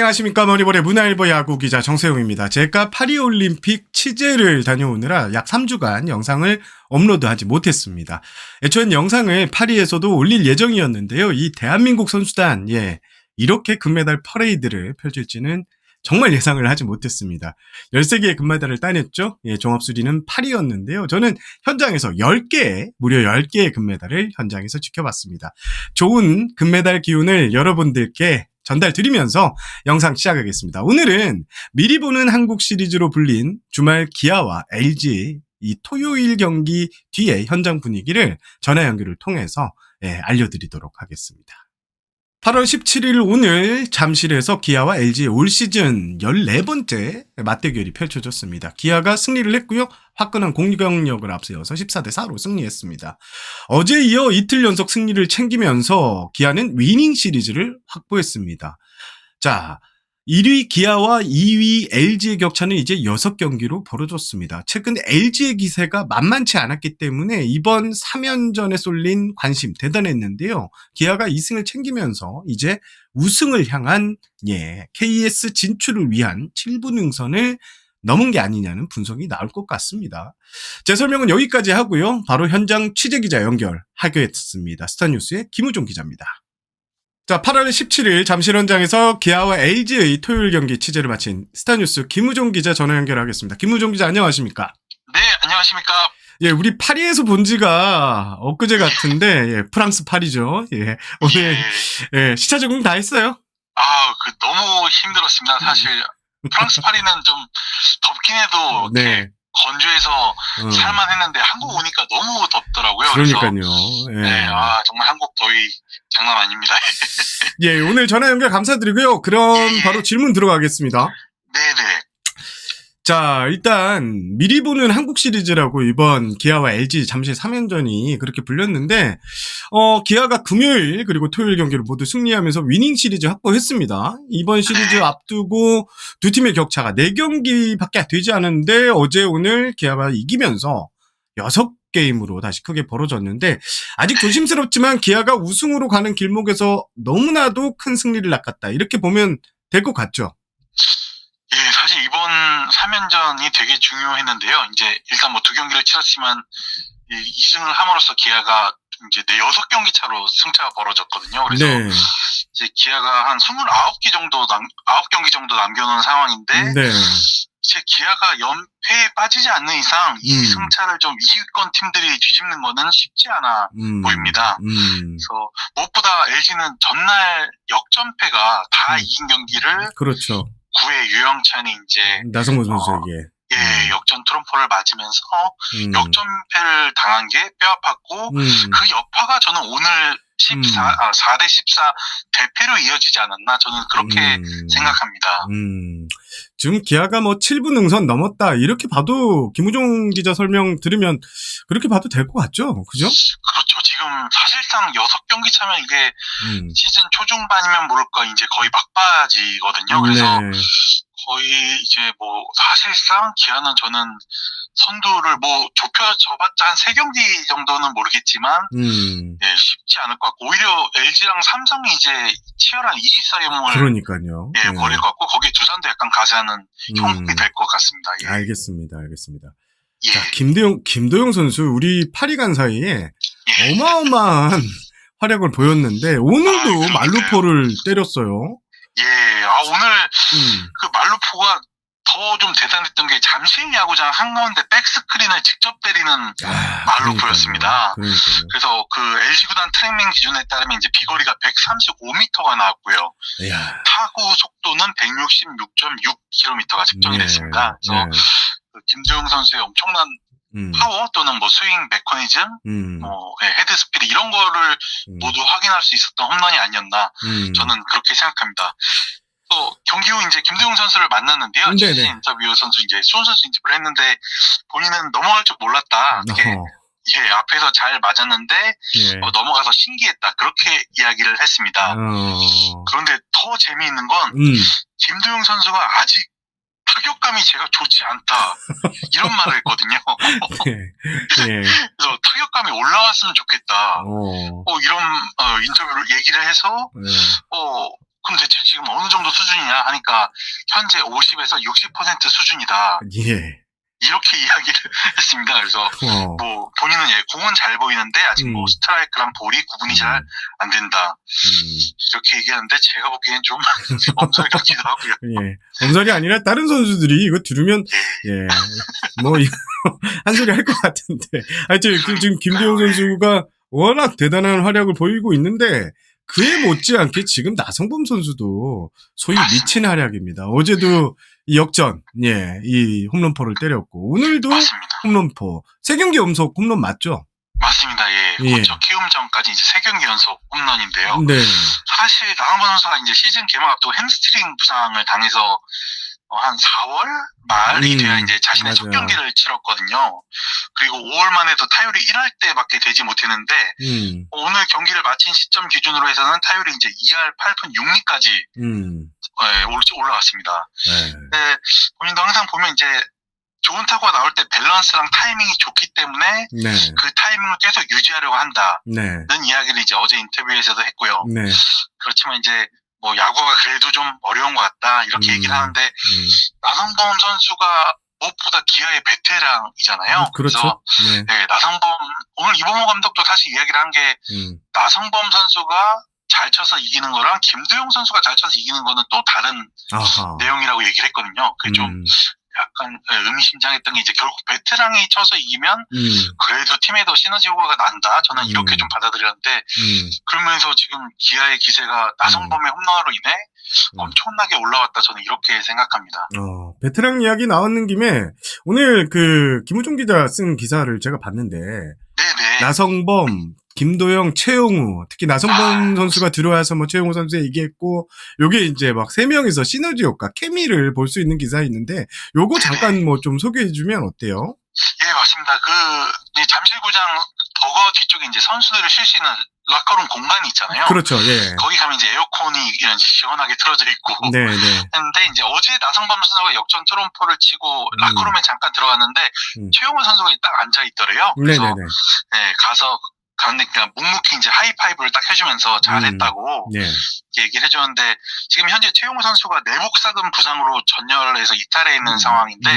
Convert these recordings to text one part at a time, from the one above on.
안녕하십니까. 머니볼의 문화일보 야구기자 정세용입니다. 제가 파리올림픽 취재를 다녀오느라 약 3주간 영상을 업로드하지 못했습니다. 애초엔 영상을 파리에서도 올릴 예정이었는데요. 이 대한민국 선수단, 이렇게 금메달 퍼레이드를 펼칠지는 정말 예상을 하지 못했습니다. 13개의 금메달을 따냈죠. 종합순위는 8위였는데요. 저는 현장에서 무려 10개의 금메달을 현장에서 지켜봤습니다. 좋은 금메달 기운을 여러분들께 전달드리면서 영상 시작하겠습니다. 오늘은 미리 보는 한국 시리즈로 불린 주말 기아와 LG 이 토요일 경기 뒤에 현장 분위기를 전화 연결을 통해서 알려드리도록 하겠습니다. 8월 17일 오늘 잠실에서 기아와 LG의 올 시즌 14번째 맞대결이 펼쳐졌습니다. 기아가 승리를 했고요. 화끈한 공격력을 앞세워서 14대4로 승리했습니다. 어제 이어 이틀 연속 승리를 챙기면서 기아는 위닝 시리즈를 확보했습니다. 자, 1위 기아와 2위 LG의 격차는 이제 6경기로 벌어졌습니다. 최근 LG의 기세가 만만치 않았기 때문에 이번 3연전에 쏠린 관심 대단했는데요. 기아가 2승을 챙기면서 이제 우승을 향한 KS 진출을 위한 7분 응선을 넘은 게 아니냐는 분석이 나올 것 같습니다. 제 설명은 여기까지 하고요. 바로 현장 취재기자 연결하겠습니다. 스타뉴스의 김우종 기자입니다. 자, 8월 17일 잠실 현장에서 기아와 LG의 토요일 경기 취재를 마친 스타뉴스 김우종 기자 전화 연결하겠습니다. 김우종 기자 안녕하십니까? 네, 안녕하십니까? 우리 파리에서 본 지가 엊그제 같은데, 프랑스 파리죠. 오늘, 시차 적응 다 했어요? 너무 힘들었습니다. 사실, 프랑스 파리는 좀 덥긴 해도, 네. 건조해서 살만했는데, 한국 오니까 너무 덥더라고요. 그러니까요. 정말 한국 더위 장난 아닙니다. 오늘 전화 연결 감사드리고요. 그럼 바로 질문 들어가겠습니다. 네네. 자, 일단 미리 보는 한국 시리즈라고 이번 기아와 LG 잠실 3연전이 그렇게 불렸는데 기아가 금요일 그리고 토요일 경기를 모두 승리하면서 위닝 시리즈 확보했습니다. 이번 시리즈 앞두고 두 팀의 격차가 4경기밖에 되지 않았는데 어제 오늘 기아가 이기면서 6게임으로 다시 크게 벌어졌는데 아직 조심스럽지만 기아가 우승으로 가는 길목에서 너무나도 큰 승리를 낚았다. 이렇게 보면 될 것 같죠? 사실 이번 3연전이 되게 중요했는데요. 이제 일단 뭐 2경기를 치렀지만 2승을 함으로써 기아가 이제 6경기 차로 승차가 벌어졌거든요. 그래서 이제 기아가 한 9경기 정도 남겨놓은 상황인데 이제 기아가 연패에 빠지지 않는 이상 이 승차를 좀 이기권 팀들이 뒤집는 거는 쉽지 않아 보입니다. 그래서 무엇보다 LG는 전날 역전패가 다 이긴 경기를 그렇죠. 9회 유영찬이 이제 나성범 선수에게 역전 트럼프를 맞으면서 역전패를 당한 게 뼈아팠고 그 여파가 저는 오늘 4대14 대패로 이어지지 않았나 저는 그렇게 생각합니다. 지금 기아가 7분 응선 넘었다 이렇게 봐도 김우종 기자 설명 들으면 그렇게 봐도 될 것 같죠? 그죠? 그렇죠. 지금 사실상 6경기 차면 이게 시즌 초중반이면 모를까 이제 거의 막바지거든요. 그래서 거의 이제 사실상 기아는 저는 선두를 좁혀져봤자 한 3경기 정도는 모르겠지만 쉽지 않을 것 같고 오히려 LG랑 삼성이 이제 치열한 2위 싸움을 벌일 것 같고 거기에 두산도 약간 가세하는 형국이 될 것 같습니다. 알겠습니다. 자, 김도영 선수 우리 파리 간 사이에 어마어마한 활약을 보였는데 오늘도 말루포를 때렸어요. 오늘 그 말루포가 더 좀 대단했던 게 잠실 야구장 한가운데 백스크린을 직접 때리는 말루포였습니다. 그래서 그 LG 구단 트랙맨 기준에 따르면 이제 비거리가 135m가 나왔고요. 타구 속도는 166.6km가 측정이 됐습니다. 그래서 그 김도영 선수의 엄청난 파워 또는 스윙 메커니즘, 헤드 스피드 이런 거를 모두 확인할 수 있었던 홈런이 아니었나 저는 그렇게 생각합니다. 또 경기 후 이제 김도영 선수를 만났는데요. 지지 인터뷰 선수 이제 수원 선수 인터뷰를 했는데 본인은 넘어갈 줄 몰랐다. 앞에서 잘 맞았는데 넘어가서 신기했다. 그렇게 이야기를 했습니다. 그런데 더 재미있는 건 김도영 선수가 아직 타격감이 제가 좋지 않다 이런 말을 했거든요. 그래서 타격감이 올라왔으면 좋겠다. 이런 인터뷰를 얘기를 해서 그럼 대체 지금 어느 정도 수준이냐 하니까 현재 50에서 60% 수준이다. 예. 이렇게 이야기를 했습니다. 그래서 뭐 본인은 공은 잘 보이는데 아직 뭐 스트라이크랑 볼이 구분이 잘 안 된다. 이렇게 얘기하는데 제가 보기엔 좀 엄살 같기도 하고요. 예. 엄살이 아니라 다른 선수들이 이거 들으면 뭐 한 소리 할 것 같은데. 하여튼 지금 김도영 선수가 워낙 대단한 활약을 보이고 있는데 그에 못지않게 지금 나성범 선수도 소위 미친 활약입니다. 어제도 이 역전, 이 홈런포를 때렸고 오늘도 맞습니다. 홈런포. 3경기 연속 홈런 맞죠? 맞습니다. 고척 키움전까지 이제 3경기 연속 홈런인데요. 네. 사실 나성범 선수가 이제 시즌 개막 앞두고 햄스트링 부상을 당해서 한 4월 말이 돼야 이제 자신의 첫 경기를 치렀거든요. 그리고 5월 만에도 타율이 1할대밖에 되지 못했는데 오늘 경기를 마친 시점 기준으로 해서는 타율이 이제 2할 8푼 6리까지 올라왔습니다. 네, 본인도 항상 보면 이제 좋은 타구가 나올 때 밸런스랑 타이밍이 좋기 때문에 그 타이밍을 계속 유지하려고 한다는 이야기를 이제 어제 인터뷰에서도 했고요. 그렇지만 이제 뭐 야구가 그래도 좀 어려운 것 같다 이렇게 얘기를 하는데 나성범 선수가 무엇보다 기아의 베테랑이잖아요. 그렇죠. 그래서 나성범 오늘 이범호 감독도 사실 이야기를 한 게 나성범 선수가 잘 쳐서 이기는 거랑 김도영 선수가 잘 쳐서 이기는 거는 또 다른 내용이라고 얘기를 했거든요. 그게 좀 약간 의미심장했던 게 이제 결국 베테랑이 쳐서 이기면 그래도 팀에도 시너지 효과가 난다. 저는 이렇게 좀 받아들였는데 그러면서 지금 기아의 기세가 나성범의 홈런으로 인해 엄청나게 올라왔다. 저는 이렇게 생각합니다. 베테랑 이야기 나오는 김에 오늘 그 김우종 기자 쓴 기사를 제가 봤는데 나성범, 김도영, 최용우, 특히 나성범 선수가 들어와서 뭐 최용우 선수 얘기했고, 요게 이제 막 3명이서 시너지 효과, 케미를 볼 수 있는 기사 있는데, 요거 잠깐 뭐 좀 소개해주면 어때요? 예, 맞습니다. 이제 잠실구장 버거 뒤쪽에 이제 선수들을 쉴 수 있는 락커룸 공간이 있잖아요. 그렇죠, 예. 거기 가면 이제 에어컨이 이런 시원하게 틀어져 있고. 근데 이제 어제 나성범 선수가 역전 트럼프를 치고 락커룸에 잠깐 들어갔는데, 최용우 선수가 딱 앉아있더래요. 그래서, 가서, 가는데 그냥 묵묵히 이제 하이파이브를 딱 해주면서 잘했다고 얘기를 해줬는데 지금 현재 최용우 선수가 내복사근 부상으로 전열에서 이탈해 있는 상황인데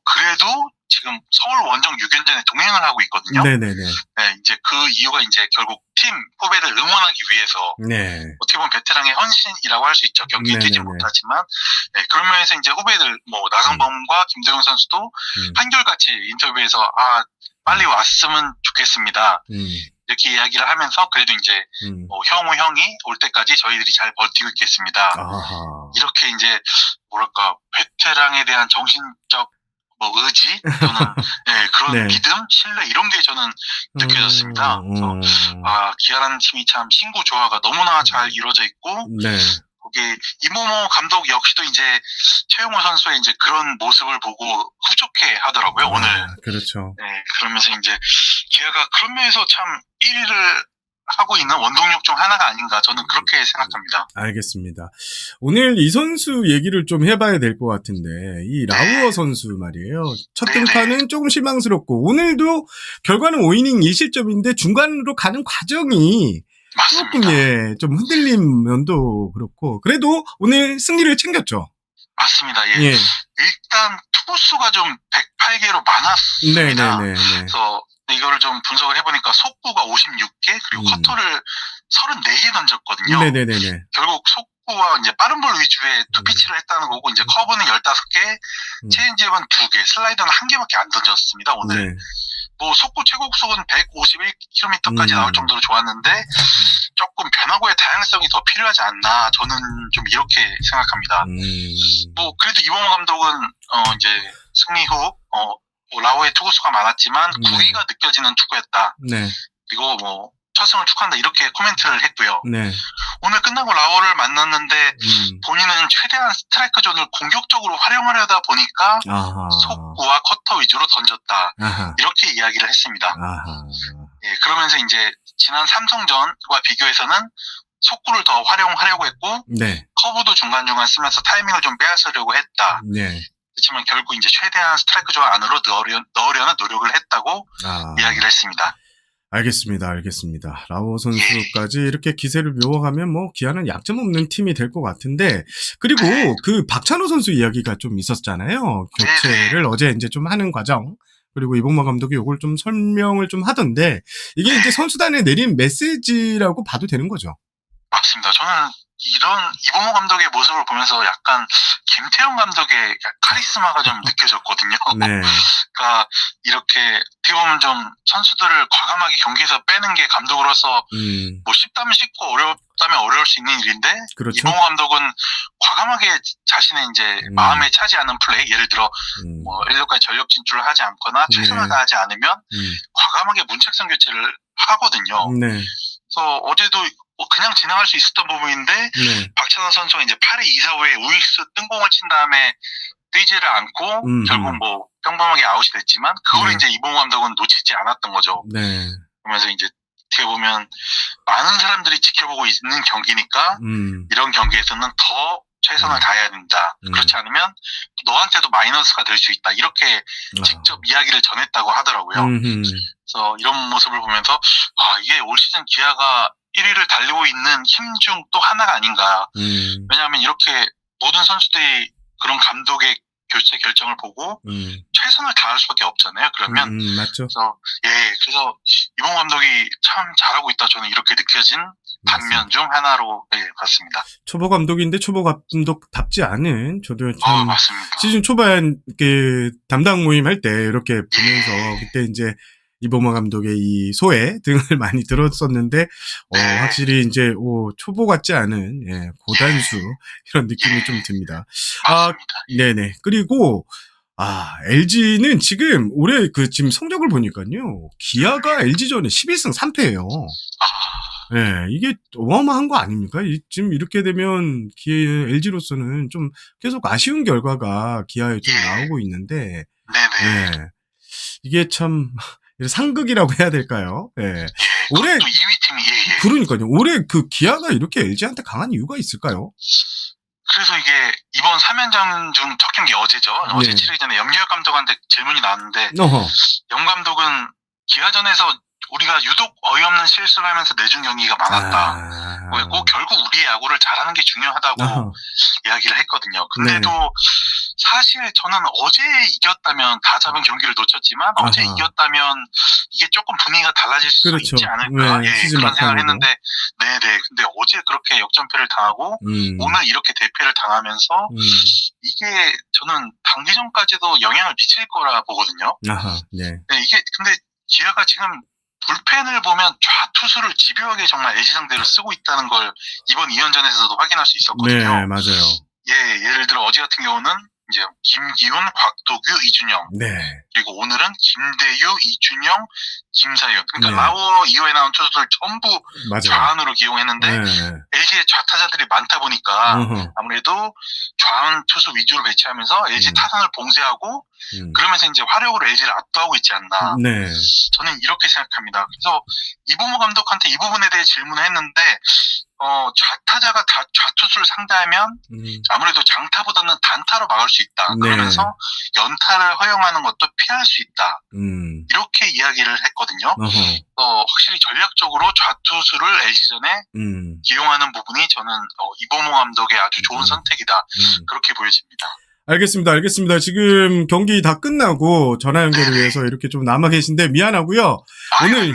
그래도 지금 서울 원정 6연전에 동행을 하고 있거든요. 이제 그 이유가 이제 결국 팀 후배를 응원하기 위해서 어떻게 보면 베테랑의 헌신이라고 할 수 있죠. 경기에 뛰지 못하지만 그런 면에서 이제 후배들 뭐 나성범과 김도영 선수도 한결같이 인터뷰에서 빨리 왔으면 좋겠습니다. 이렇게 이야기를 하면서 그래도 이제 뭐 형우 형이 올 때까지 저희들이 잘 버티고 있겠습니다. 이렇게 이제 뭐랄까 베테랑에 대한 정신적 뭐 의지 또는 그런 믿음, 신뢰 이런 게 저는 느껴졌습니다. 그래서 기아라는 팀이 참 신구 조화가 너무나 잘 이루어져 있고 거기 이모모 감독 역시도 이제 최용호 선수의 이제 그런 모습을 보고 흡족해 하더라고요, 오늘. 그렇죠. 그러면서 이제 기아가 그런 면에서 참 1위를 하고 있는 원동력 중 하나가 아닌가 저는 그렇게 생각합니다. 알겠습니다. 오늘 이 선수 얘기를 좀 해봐야 될 것 같은데 이 라우어 선수 말이에요. 첫 등판은 조금 실망스럽고 오늘도 결과는 5이닝 2실점인데 중간으로 가는 과정이 맞습니다. 조금 좀 흔들린 면도 그렇고 그래도 오늘 승리를 챙겼죠. 맞습니다. 일단 투구수가 좀 108개로 많았습니다. 그래서 이거를 좀 분석을 해보니까 속구가 56개 그리고 커터를 34개 던졌거든요. 결국 속구와 이제 빠른 볼 위주의 투피치를 했다는 거고 이제 커브는 15개, 체인지업은 2개, 슬라이더는 1개밖에 안 던졌습니다. 오늘. 뭐 속구 최고 속은 151km까지 나올 정도로 좋았는데 조금 변화구의 다양성이 더 필요하지 않나 저는 좀 이렇게 생각합니다. 뭐 그래도 이범호 감독은 이제 승리 후 라오의 투구수가 많았지만 구위가 느껴지는 투구였다. 그리고 뭐 첫승을 축하한다 이렇게 코멘트를 했고요. 오늘 끝나고 라오를 만났는데 본인은 최대한 스트라이크 존을 공격적으로 활용하려다 보니까 속구와 커터 위주로 던졌다. 이렇게 이야기를 했습니다. 그러면서 이제 지난 삼성전과 비교해서는 속구를 더 활용하려고 했고 커브도 중간중간 쓰면서 타이밍을 좀 빼앗으려고 했다. 그렇지만 결국 이제 최대한 스트라이크 존 안으로 넣으려는 노력을 했다고 이야기를 했습니다. 알겠습니다. 알겠습니다. 라오 선수까지 이렇게 기세를 묘어가면 뭐 기아는 약점 없는 팀이 될 것 같은데 그리고 그 박찬호 선수 이야기가 좀 있었잖아요. 교체를 어제 이제 좀 하는 과정 그리고 이봉만 감독이 이걸 좀 설명을 좀 하던데 이게 이제 선수단에 내린 메시지라고 봐도 되는 거죠. 맞습니다. 저는 이런 이봉호 감독의 모습을 보면서 약간 김태형 감독의 카리스마가 좀 느껴졌거든요. 네. 그러니까 이렇게 어떻게 보면 좀 선수들을 과감하게 경기에서 빼는 게 감독으로서 뭐 쉽다면 쉽고 어렵다면 어려울 수 있는 일인데 그렇죠. 이봉호 감독은 과감하게 자신의 이제 마음에 차지 않은 플레이, 예를 들어 뭐 1루까지 전력 진출을 하지 않거나 최선을 다하지 않으면 과감하게 문책성 교체를 하거든요. 네. 그래서 어제도 그냥 진행할 수 있었던 부분인데 박찬호 선수가 이제 8회 2, 4후에 우익수 뜬공을 친 다음에 뛰지를 않고 결국 뭐 평범하게 아웃이 됐지만 그걸 이제 이봉호 감독은 놓치지 않았던 거죠. 네. 그러면서 이제 어떻게 보면 많은 사람들이 지켜보고 있는 경기니까 이런 경기에서는 더 최선을 다해야 된다. 그렇지 않으면 너한테도 마이너스가 될 수 있다. 이렇게 직접 이야기를 전했다고 하더라고요. 그래서 이런 모습을 보면서 이게 올 시즌 기아가 1위를 달리고 있는 힘 중 또 하나가 아닌가. 왜냐하면 이렇게 모든 선수들이 그런 감독의 교체 결정을 보고 최선을 다할 수밖에 없잖아요. 그러면 맞죠. 그래서 이봉 감독이 참 잘하고 있다. 저는 이렇게 느껴진 단면 중 하나로 봤습니다. 초보 감독인데 초보 감독답지 않은 저도 참 맞습니다. 시즌 초반 그 담당 모임 할 때 이렇게 보면서 그때 이제 이봉만 감독의 이 소회 등을 많이 들었었는데 확실히 이제 초보 같지 않은 고단수 이런 느낌이 좀 듭니다. 네네. 그리고 LG는 지금 올해 지금 성적을 보니까요. 기아가 LG전에 11승 3패예요. 네, 이게 어마어마한 거 아닙니까? 지금 이렇게 되면 LG로서는 좀 계속 아쉬운 결과가 기아에 좀 나오고 있는데, 이게 참 상극이라고 해야 될까요? 올해 2위 팀이 그러니까요. 올해 그 기아가 이렇게 LG한테 강한 이유가 있을까요? 그래서 이게 이번 3연전 중 첫 경기 어제죠. 어제 치르기 전에 염기혁 감독한테 질문이 나왔는데 염 감독은 기아전에서 우리가 유독 어이없는 실수를 하면서 내준 경기가 많았다. 그리고 결국 우리의 야구를 잘하는 게 중요하다고 이야기를 했거든요. 근데도 사실 저는 어제 이겼다면 다 잡은 경기를 놓쳤지만 어제 이겼다면 이게 조금 분위기가 달라질 수 있지 않을까 그런 생각을 했는데 근데 어제 그렇게 역전패를 당하고 오늘 이렇게 대패를 당하면서 이게 저는 단기전까지도 영향을 미칠 거라 보거든요. 이게 근데 기아가 지금 불펜을 보면 좌투수를 집요하게 정말 LG 상대로 쓰고 있다는 걸 이번 2연전에서도 확인할 수 있었거든요. 네, 맞아요. 예를 들어 어제 같은 경우는 이제 김기훈, 곽도규, 이준영. 그리고 오늘은 김대유, 이준영, 김사현. 그러니까 라워 이후에 나온 투수들 전부 좌완으로 기용했는데 LG의 좌타자들이 많다 보니까 아무래도 좌완 투수 위주로 배치하면서 LG 타선을 봉쇄하고 그러면서 이제 화력으로 LG를 압도하고 있지 않나. 저는 이렇게 생각합니다. 그래서 이봉호 감독한테 이 부분에 대해 질문을 했는데 좌타자가 좌투수를 상대하면 아무래도 장타보다는 단타로 막을 수 있다. 그러면서 연타를 허용하는 것도 피할 수 있다. 이렇게 이야기를 했거든요. 확실히 전략적으로 좌투수를 LG전에 기용하는 부분이 저는 이봉호 감독의 아주 좋은 선택이다. 그렇게 보여집니다. 알겠습니다. 지금 경기 다 끝나고 전화 연결을 위해서 이렇게 좀 남아 계신데 미안하고요. 오늘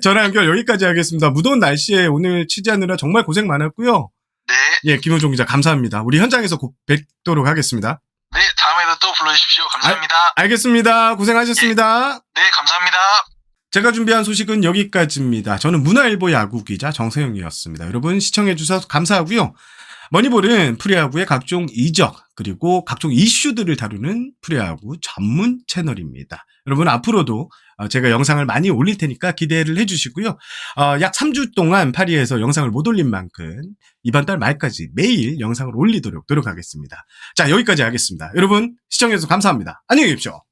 전화 연결 여기까지 하겠습니다. 무더운 날씨에 오늘 취재하느라 정말 고생 많았고요. 김용종 기자 감사합니다. 우리 현장에서 곧 뵙도록 하겠습니다. 다음에도 또 불러주십시오. 감사합니다. 알겠습니다. 고생하셨습니다. 감사합니다. 제가 준비한 소식은 여기까지입니다. 저는 문화일보 야구 기자 정세영이었습니다. 여러분 시청해 주셔서 감사하고요. 머니볼은 프로야구의 각종 이적 그리고 각종 이슈들을 다루는 프로야구 전문 채널입니다. 여러분 앞으로도 제가 영상을 많이 올릴 테니까 기대를 해주시고요. 약 3주 동안 파리에서 영상을 못 올린 만큼 이번 달 말까지 매일 영상을 올리도록 노력하겠습니다. 자, 여기까지 하겠습니다. 여러분 시청해주셔서 감사합니다. 안녕히 계십시오.